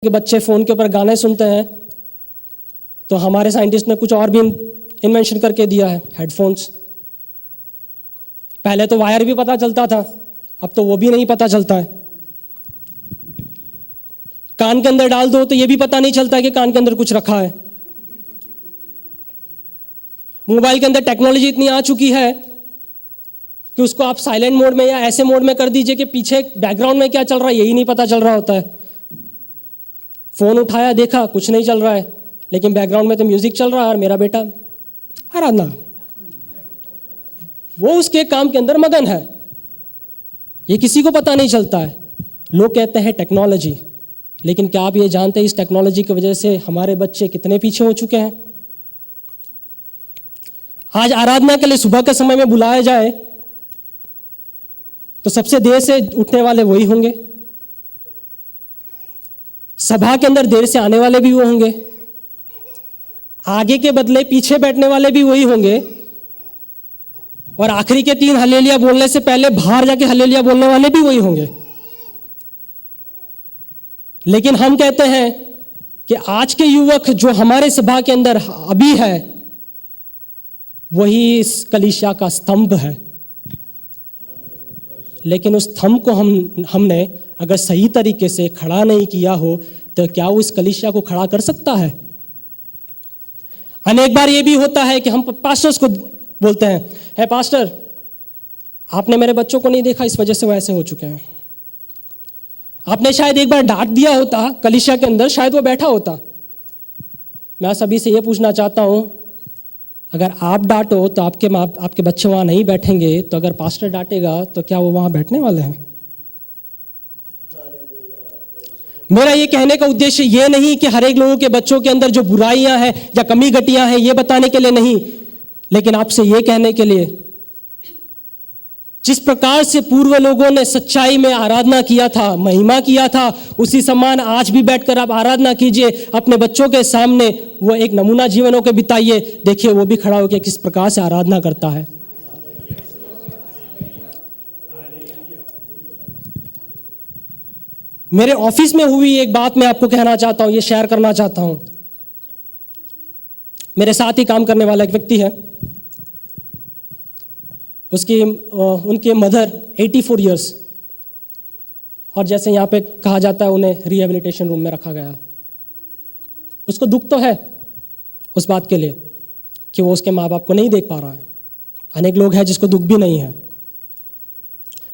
कि बच्चे फ़ोन के ऊपर गाने सुनते हैं, तो हमारे साइंटिस्ट ने कुछ और भी इन्वेंशन करके दिया है, हेडफोन्स। पहले तो वायर भी पता चलता था, अब तो वो भी नहीं पता चलता है। कान के अंदर डाल दो तो ये भी पता नहीं चलता कि कान के अंदर कुछ रखा है। मोबाइल के अंदर टेक्नोलॉजी इतनी आ चुकी है कि उसको आप साइलेंट मोड में या ऐसे मोड में कर दीजिए कि पीछे बैकग्राउंड में क्या चल रहा है यही नहीं पता चल रहा होता है। फोन उठाया, देखा कुछ नहीं चल रहा है, लेकिन बैकग्राउंड में तो म्यूजिक चल रहा है और मेरा बेटा आराधना, वो उसके काम के अंदर मगन है। ये किसी को पता नहीं चलता है। लोग कहते हैं टेक्नोलॉजी, लेकिन क्या आप ये जानते हैं इस टेक्नोलॉजी की वजह से हमारे बच्चे कितने पीछे हो चुके हैं। आज आराधना के लिए सुबह के समय में बुलाया जाए तो सबसे देर से उठने वाले वही होंगे, सभा के अंदर देर से आने वाले भी वो होंगे, आगे के बदले पीछे बैठने वाले भी वही होंगे, और आखिरी के 3 हलेलिया बोलने से पहले बाहर जाके हलेलिया बोलने वाले भी वही होंगे। लेकिन हम कहते हैं कि आज के युवक जो हमारे सभा के अंदर अभी है वही इस कलीसिया का स्तंभ है। लेकिन उस स्तंभ को हमने अगर सही तरीके से खड़ा नहीं किया हो तो क्या वो इस कलीसिया को खड़ा कर सकता है? अनेक बार ये भी होता है कि हम पास्टर्स को बोलते हैं, है पास्टर आपने मेरे बच्चों को नहीं देखा, इस वजह से वो ऐसे हो चुके हैं। आपने शायद एक बार डांट दिया होता कलीसिया के अंदर, शायद वो बैठा होता। मैं सभी से ये पूछना चाहता हूं, अगर आप डांटो तो आपके बच्चे वहां नहीं बैठेंगे, तो अगर पास्टर डांटेगा तो क्या वो वहां बैठने वाले हैं? मेरा ये कहने का उद्देश्य ये नहीं कि हर एक लोगों के बच्चों के अंदर जो बुराइयां हैं या कमी घटियां हैं ये बताने के लिए नहीं, लेकिन आपसे ये कहने के लिए जिस प्रकार से पूर्व लोगों ने सच्चाई में आराधना किया था, महिमा किया था, उसी समान आज भी बैठकर आप आराधना कीजिए अपने बच्चों के सामने। वो एक नमूना जीवन होकर बिताइए, देखिए वो भी खड़ा होकर किस प्रकार से आराधना करता है। मेरे ऑफिस में हुई एक बात मैं आपको कहना चाहता हूं, ये शेयर करना चाहता हूं। मेरे साथ ही काम करने वाला एक व्यक्ति है, उनके मदर 84 इयर्स, और जैसे यहाँ पे कहा जाता है उन्हें रिहेबिलिटेशन रूम में रखा गया है। उसको दुख तो है उस बात के लिए कि वो उसके माँ बाप को नहीं देख पा रहा है। अनेक लोग हैं जिसको दुख भी नहीं है।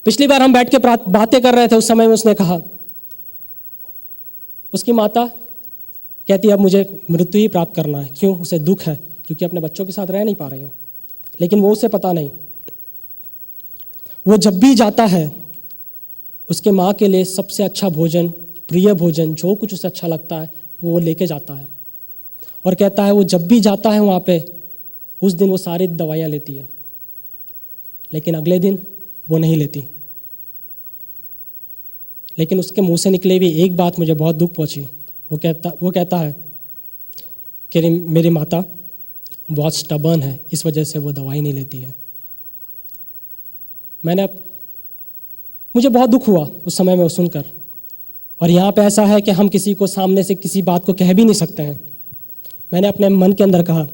पिछली बार हम बैठ के बातें कर रहे थे, उस समय में उसने कहा, उसकी माता कहती है अब मुझे मृत्यु ही प्राप्त करना है। क्यों? उसे दुख है क्योंकि अपने बच्चों के साथ रह नहीं पा रही है। लेकिन वो उसे पता नहीं, वो जब भी जाता है उसके माँ के लिए सबसे अच्छा भोजन, प्रिय भोजन, जो कुछ उसे अच्छा लगता है वो लेके जाता है, और कहता है वो जब भी जाता है वहाँ पे उस दिन वो सारी दवाइयाँ लेती है, लेकिन अगले दिन वो नहीं लेती। लेकिन उसके मुंह से निकले हुई एक बात मुझे बहुत दुख पहुंची। वो कहता है कि मेरी माता बहुत स्टबर्न है, इस वजह से वो दवाई नहीं लेती है। मुझे बहुत दुख हुआ उस समय में वो सुनकर। और यहाँ पे ऐसा है कि हम किसी को सामने से किसी बात को कह भी नहीं सकते हैं। मैंने अपने मन के अंदर कहा,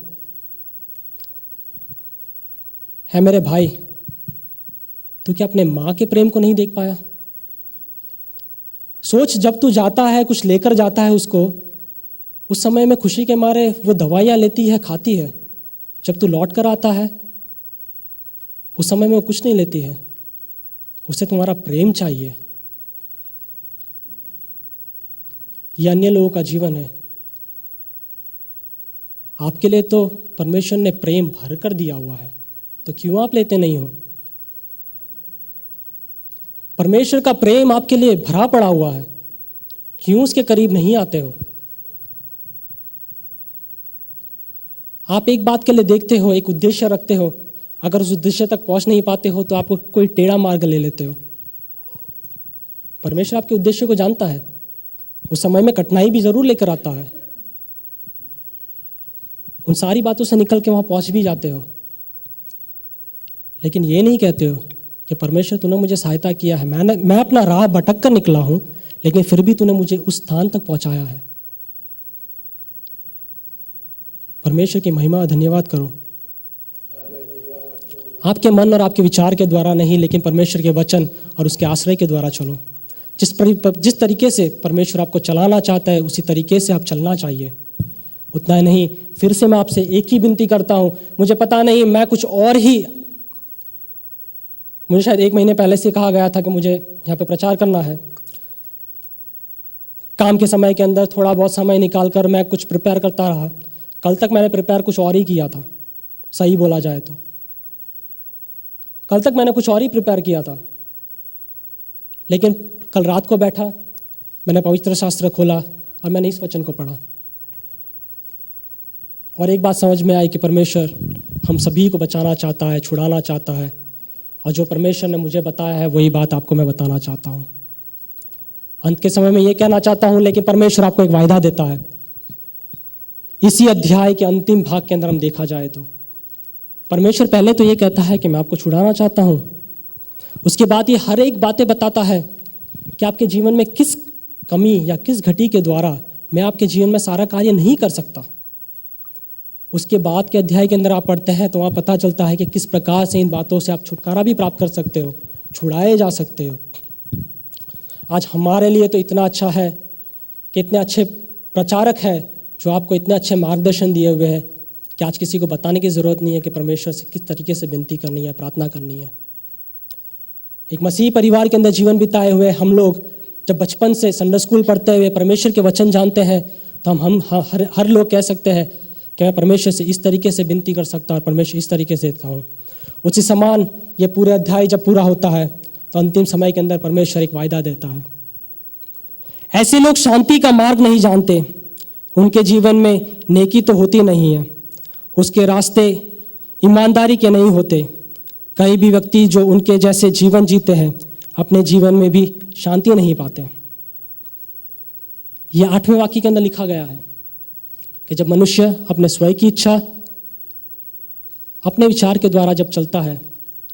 है मेरे भाई, तू क्या अपने माँ के प्रेम को नहीं देख पाया? सोच, जब तू जाता है कुछ लेकर जाता है उसको, उस समय में खुशी के मारे वो दवाइयाँ लेती है, खाती है। जब तू लौट कर आता है उस समय में वो कुछ नहीं लेती है। उसे तुम्हारा प्रेम चाहिए। ये अन्य लोगों का जीवन है। आपके लिए तो परमेश्वर ने प्रेम भर कर दिया हुआ है, तो क्यों आप लेते नहीं हो? परमेश्वर का प्रेम आपके लिए भरा पड़ा हुआ है, क्यों उसके करीब नहीं आते हो? आप एक बात के लिए देखते हो, एक उद्देश्य रखते हो, अगर उस उद्देश्य तक पहुंच नहीं पाते हो तो आप कोई टेढ़ा मार्ग ले लेते हो। परमेश्वर आपके उद्देश्य को जानता है, उस समय में कठिनाई भी जरूर लेकर आता है। उन सारी बातों से निकल के वहां पहुंच भी जाते हो, लेकिन ये नहीं कहते हो कि परमेश्वर तूने मुझे सहायता किया है, मैं अपना राह भटक कर निकला हूं, लेकिन फिर भी तूने मुझे उस स्थान तक पहुंचाया है। परमेश्वर की महिमा और धन्यवाद करो। आपके मन और आपके विचार के द्वारा नहीं, लेकिन परमेश्वर के वचन और उसके आश्रय के द्वारा चलो। जिस तरीके से परमेश्वर आपको चलाना चाहता है उसी तरीके से आप चलना चाहिए। उतना ही नहीं, फिर से मैं आपसे एक ही विनती करता हूँ। मुझे पता नहीं, मैं कुछ और ही, मुझे शायद 1 महीने पहले से कहा गया था कि मुझे यहाँ पे प्रचार करना है। काम के समय के अंदर थोड़ा बहुत समय निकाल कर मैं कुछ प्रिपेयर करता रहा। कल तक मैंने प्रिपेयर कुछ और ही किया था, सही बोला जाए तो कल तक मैंने कुछ और ही प्रिपेयर किया था। लेकिन कल रात को बैठा, मैंने पवित्र शास्त्र खोला और मैंने इस वचन को पढ़ा और एक बात समझ में आई कि परमेश्वर हम सभी को बचाना चाहता है, छुड़ाना चाहता है, और जो परमेश्वर ने मुझे बताया है वही बात आपको मैं बताना चाहता हूँ। अंत के समय में ये कहना चाहता हूँ, लेकिन परमेश्वर आपको एक वायदा देता है। इसी अध्याय के अंतिम भाग के अंदर हम देखा जाए तो परमेश्वर पहले तो ये कहता है कि मैं आपको छुड़ाना चाहता हूँ। उसके बाद ये हर एक बातें बताता है कि आपके जीवन में किस कमी या किस घटी के द्वारा मैं आपके जीवन में सारा कार्य नहीं कर सकता। उसके बाद के अध्याय के अंदर आप पढ़ते हैं तो वहाँ पता चलता है कि किस प्रकार से इन बातों से आप छुटकारा भी प्राप्त कर सकते हो, छुड़ाए जा सकते हो। आज हमारे लिए तो इतना अच्छा है कि इतने अच्छे प्रचारक हैं जो आपको इतने अच्छे मार्गदर्शन दिए हुए हैं कि आज किसी को बताने की ज़रूरत नहीं है कि परमेश्वर से किस तरीके से विनती करनी है, प्रार्थना करनी है। एक मसीह परिवार के अंदर जीवन बिताए हुए हम लोग जब बचपन से संडे स्कूल पढ़ते हुए परमेश्वर के वचन जानते हैं तो हम हर लोग कह सकते हैं कि मैं परमेश्वर से इस तरीके से विनती कर सकता हूँ और परमेश्वर इस तरीके से देता हूँ। उसी समान ये पूरे अध्याय जब पूरा होता है तो अंतिम समय के अंदर परमेश्वर एक वायदा देता है। ऐसे लोग शांति का मार्ग नहीं जानते, उनके जीवन में नेकी तो होती नहीं है, उसके रास्ते ईमानदारी के नहीं होते। कई भी व्यक्ति जो उनके जैसे जीवन जीते हैं अपने जीवन में भी शांति नहीं पाते। यह 8वें वाक्य के अंदर लिखा गया है कि जब मनुष्य अपने स्वयं की इच्छा, अपने विचार के द्वारा जब चलता है,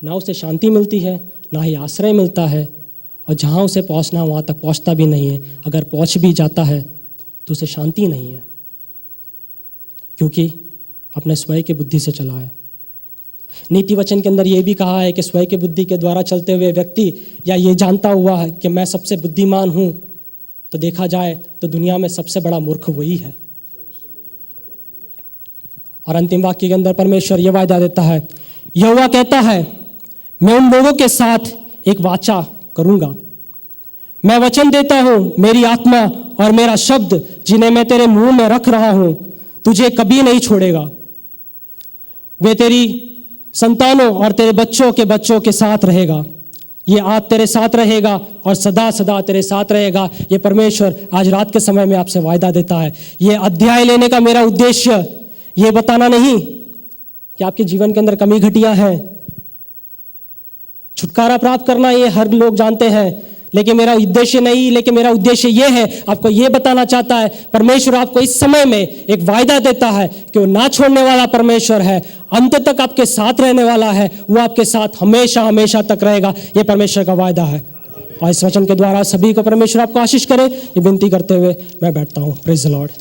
ना उसे शांति मिलती है, ना ही आश्रय मिलता है, और जहाँ उसे पहुँचना वहाँ तक पहुँचता भी नहीं है। अगर पहुँच भी जाता है तो उसे शांति नहीं है, क्योंकि अपने स्वयं की बुद्धि से चला है। नीति वचन के अंदर ये भी कहा है कि स्वयं की बुद्धि के द्वारा चलते हुए व्यक्ति या ये जानता हुआ है कि मैं सबसे बुद्धिमान हूँ, तो देखा जाए तो दुनिया में सबसे बड़ा मूर्ख वही है। और अंतिम वाक्य के अंदर परमेश्वर यह वायदा देता है, यहोवा कहता है मैं उन लोगों के साथ एक वाचा करूंगा। मैं वचन देता हूं, मेरी आत्मा और मेरा शब्द जिन्हें मैं तेरे मुंह में रख रहा हूं तुझे कभी नहीं छोड़ेगा। वे तेरी संतानों और तेरे बच्चों के बच्चों के साथ रहेगा। ये आज तेरे साथ रहेगा और सदा सदा तेरे साथ रहेगा। ये परमेश्वर आज रात के समय में आपसे वायदा देता है। ये अध्याय लेने का मेरा उद्देश्य ये बताना नहीं कि आपके जीवन के अंदर कमी घटियां हैं, छुटकारा प्राप्त करना ये हर लोग जानते हैं, लेकिन मेरा उद्देश्य नहीं। लेकिन मेरा उद्देश्य ये है, आपको ये बताना चाहता है, परमेश्वर आपको इस समय में एक वायदा देता है कि वो ना छोड़ने वाला परमेश्वर है, अंत तक आपके साथ रहने वाला है, वो आपके साथ हमेशा हमेशा तक रहेगा। ये परमेश्वर का वायदा है। और इस वचन के द्वारा सभी को परमेश्वर आपको आशीष करे, ये विनती करते हुए मैं बैठता हूँ। Praise the Lord.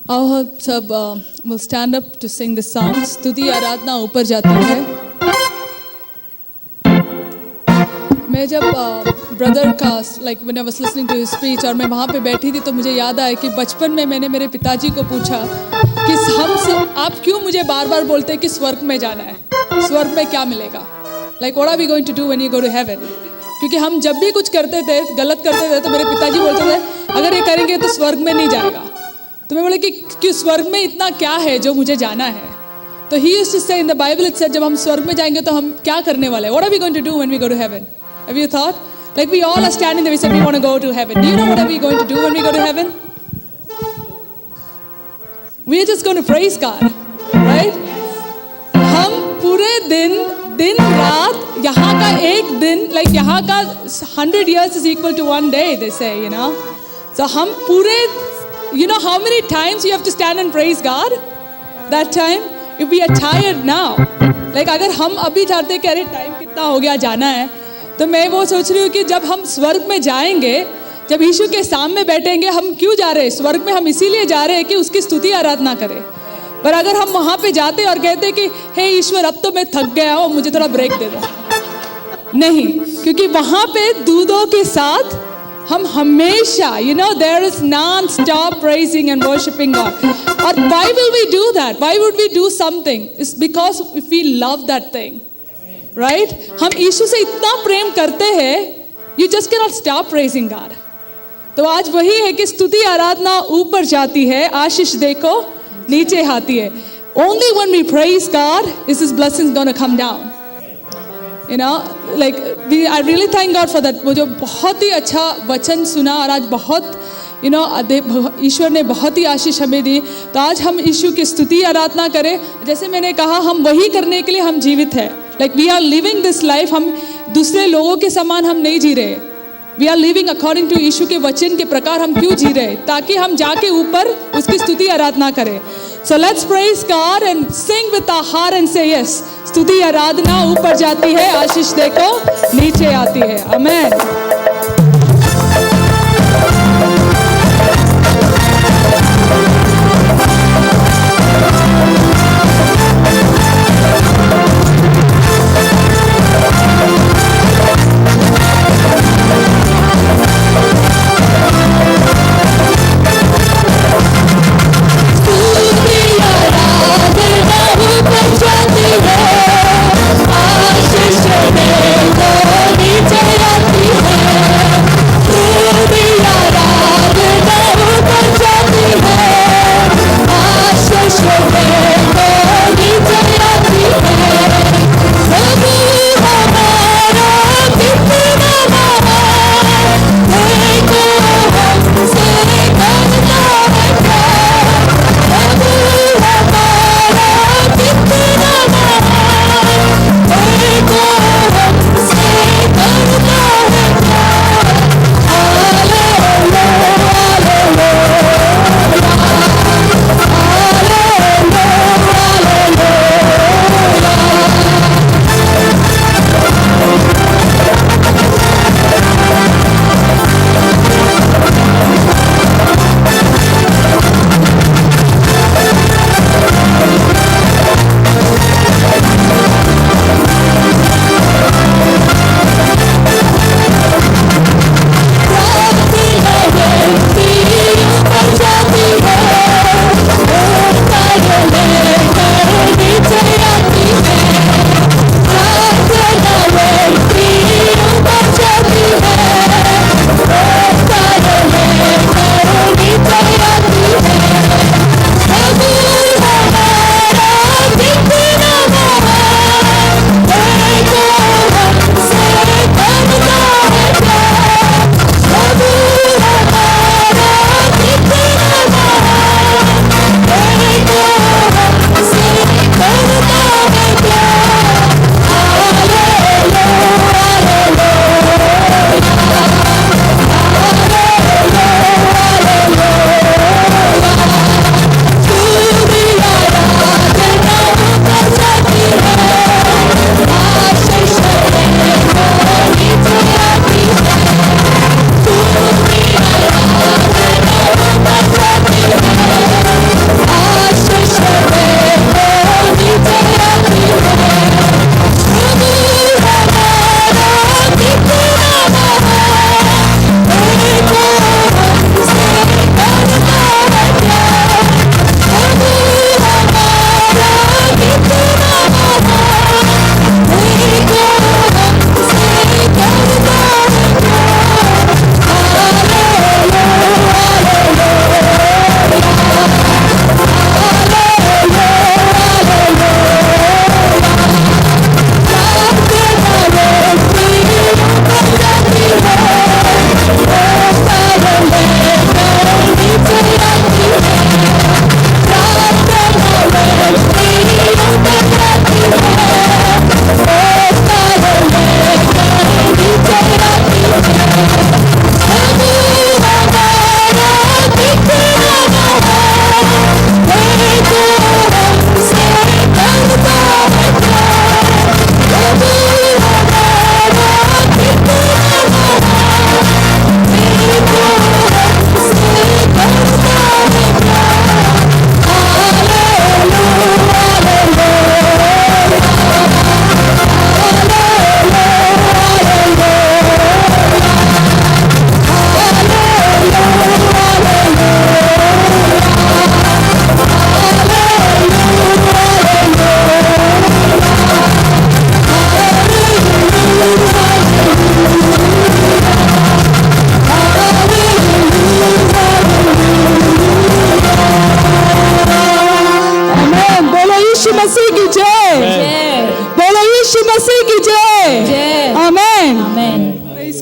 और सब will stand up to sing this song. स्तुति आराधना ऊपर जाती है. मैं जब ब्रदर का like when I was listening to his speech और मैं वहाँ पे बैठी थी तो मुझे याद आया कि बचपन में मैंने मेरे पिताजी को पूछा कि आप क्यों मुझे बार बार बोलते हैं कि स्वर्ग में जाना है, स्वर्ग में क्या मिलेगा, like what are we going to do when you go to heaven? क्योंकि हम जब भी कुछ करते थे, गलत करते थे, तो मेरे पिताजी बोलते थे अगर ये करेंगे तो स्वर्ग में नहीं जाएगा. तो मैं बोले कि स्वर्ग में इतना क्या है जो मुझे जाना है. तो he used to say in the Bible it said जब हम स्वर्ग में जाएंगे तो हम क्या करने वाले हैं? What are we going to do when we go to heaven? Have you thought? Like we all are standing there, we said we want to go to heaven. Do you know what are we going to do when we go to heaven? We are just going to praise God, right? हम पूरे दिन रात यहाँ का एक दिन, like यहाँ का 100 years is equal to 1 day, they say, you know. So हम पूरे, you know how many times you have to stand and praise God? That time, if we are tired now, like अगर हम अभी चाहते कि अरे टाइम कितना हो गया जाना है, तो मैं वो सोच रही हूँ कि जब हम स्वर्ग में जाएंगे, जब यीशु के सामने बैठेंगे, हम क्यों जा रहे हैं स्वर्ग में? हम इसीलिए जा रहे हैं कि उसकी स्तुति आराधना करें. पर अगर हम वहाँ पे जाते और कहते कि हे ईश्वर अब तो मैं थक गया हूँ, मुझे थोड़ा ब्रेक दे दो, नहीं, क्योंकि वहाँ पे दूतों के साथ हम हमेशा, you know, there is non-stop praising and worshiping God. और why will we do that? Why would we do something? It's because if we love that thing, right? हम यीशु से इतना प्रेम करते हैं, you just cannot stop praising God. तो आज वही है कि स्तुति आराधना ऊपर जाती है, आशीष देखो नीचे आती है. Only when we praise God is His blessings going to come down. You know, like I really thank God for that. मुझे बहुत ही अच्छा वचन सुना और आज बहुत, you know, ईश्वर ने बहुत ही आशीष हमें दी. तो आज हम यीशु की स्तुति आराधना करें. जैसे मैंने कहा, हम वही करने के लिए हम जीवित हैं. Like we are living this life. हम दूसरे लोगों के समान हम नहीं जी रहे. We are living according to यीशु के वचन के प्रकार हम क्यों जी रहे? ताकि हम जाके ऊपर उसकी स्तुति आराधना करें. So let's praise God and sing with our heart and say yes. स्तुति आराधना ऊपर जाती है, आशीष देखो नीचे आती है. आमेन. आशीष देखो नीचे आती है.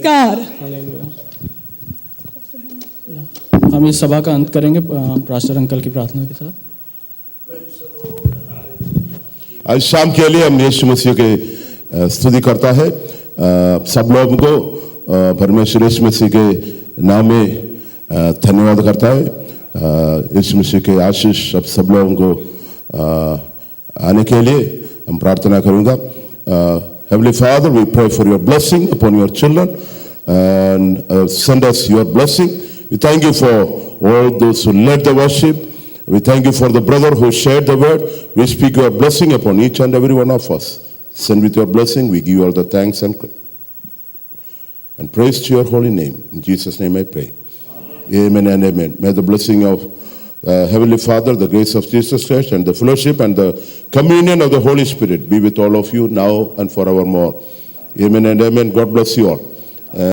God. हम इस सभा का अंत करेंगे पास्टर अंकल की प्रार्थना के साथ। आज शाम के लिए हम यीशु मसीह के स्तुति करता है। सब लोगों को परमेश्वर यीशु मसीह के नाम में धन्यवाद करता है। यीशु मसीह के आशीष सब लोगों को आने के लिए हम प्रार्थना करूंगा। Heavenly Father, we pray for your blessing upon your children and send us your blessing. We thank you for all those who led the worship. We thank you for the brother who shared the word. We speak your blessing upon each and every one of us. Send with your blessing. We give you all the thanks and praise to your holy name. In Jesus' name I pray. Amen and amen. May the blessing of Heavenly Father, the grace of Jesus Christ, and the fellowship and the communion of the Holy Spirit be with all of you now and forevermore. Amen and amen. God bless you all.